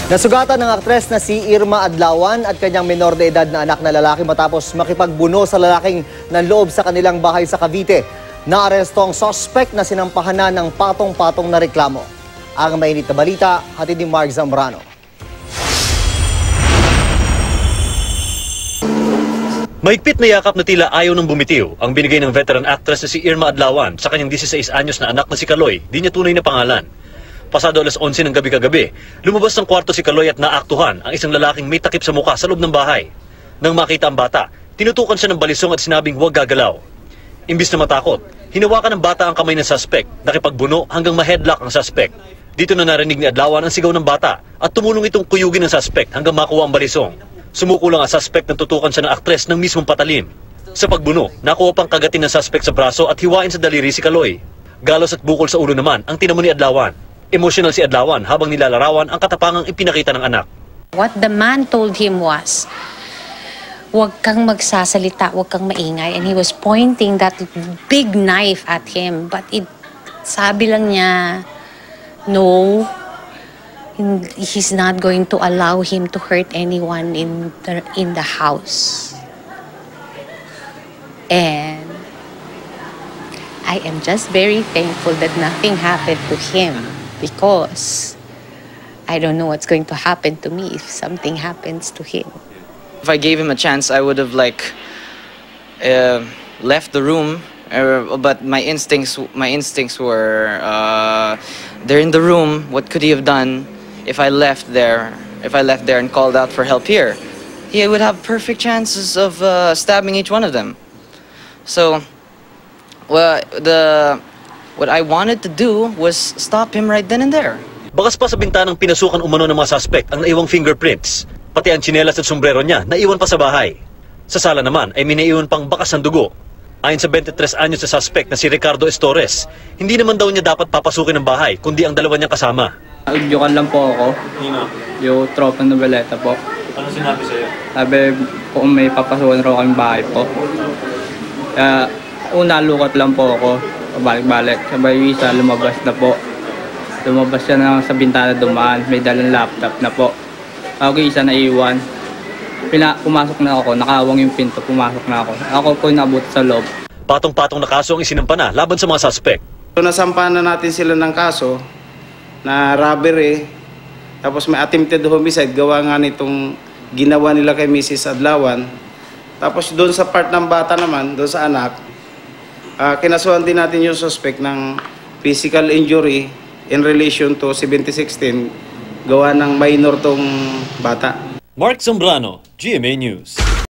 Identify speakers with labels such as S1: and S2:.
S1: Nasugatan ng aktres na si Irma Adlawan at kanyang menor de edad na anak na lalaki matapos makipagbuno sa lalaking nanloob sa kanilang bahay sa Cavite. Naaresto ang suspect na sinampahan na ng patong-patong na reklamo. Ang mainit na balita, hatid ni Mark Zambrano.
S2: Mahigpit na yakap na tila ayaw ng bumitiw ang binigay ng veteran actress na si Irma Adlawan sa kanyang 16 anyos na anak na si Kaloy, di niya tunay na pangalan. Pasado alas 11 ng gabi kagabi, lumabas ng kwarto si Kaloy at naaktuhan ang isang lalaking may takip sa mukha sa loob ng bahay. Nang makita ang bata, tinutukan siya ng balisong at sinabing huwag gagalaw. Imbis na matakot, hinawakan ng bata ang kamay ng suspect, nakipagbuno hanggang ma-headlock ang suspect. Dito na narinig ni Adlawan ang sigaw ng bata at tumulong itong kuyugin ng suspect hanggang makuha ang balisong. Sumuko lang ang suspect nang tutukan siya ng aktres ng mismong patalim. Sa pagbuno, nakuha pang kagatin ng suspect sa braso at hiwain sa daliri si Kaloy. Galos at bukol sa ulo naman ang tinamo ni Adlawan. Emotional si Adlawan habang nilalarawan ang katapangang ipinakita ng anak.
S3: What the man told him was, huwag kang magsasalita, huwag kang maingay. And he was pointing that big knife at him. But sabi lang niya, no, he's not going to allow him to hurt anyone in the house. And I am just very thankful that nothing happened to him. Because I don't know what's going to happen to me if something happens to him.
S4: If I gave him a chance, I would have left the room. But my instincts were they're in the room. What could he have done if I left there? If I left there and called out for help here, he would have perfect chances of stabbing each one of them. So, what I wanted to do was stop him right then and there.
S2: Bakas pa sa bintanang pinasukan umano ng mga suspect ang naiwang fingerprints. Pati ang tsinelas at sombrero niya naiwan pa sa bahay. Sa sala naman ay minaiwan pang bakas ng dugo. Ayon sa 23 anyos sa suspect na si Ricardo Estores, hindi naman daw niya dapat papasukin ng bahay kundi ang dalawa niyang kasama.
S5: Nagyukan lang po ako. Yung tropa ng Noveleta po.
S2: Ano sinabi sa'yo?
S5: Sabi kung may papasukan raw kami bahay po. Kaya lukot lang po ako. Balik-balik. Sabay isa, lumabas na po. Lumabas siya na sa bintana dumaan. May dalang laptop na po. Ako isa na iwan. Pumasok na ako. Nakawang yung pinto. Pumasok na ako. Ako po nabot sa loob.
S2: Patong-patong na kaso ang isinampa na laban sa mga suspect.
S6: So, nasampahan na natin sila ng kaso na robbery. Tapos may attempted homicide. Gawa nga nitong ginawa nila kay Mrs. Adlawan. Tapos doon sa part ng bata naman, doon sa anak, kinasuhan din natin yung suspect ng physical injury in relation to 1716 gawa ng minor tong bata.
S2: Mark Zambrano, GMA News.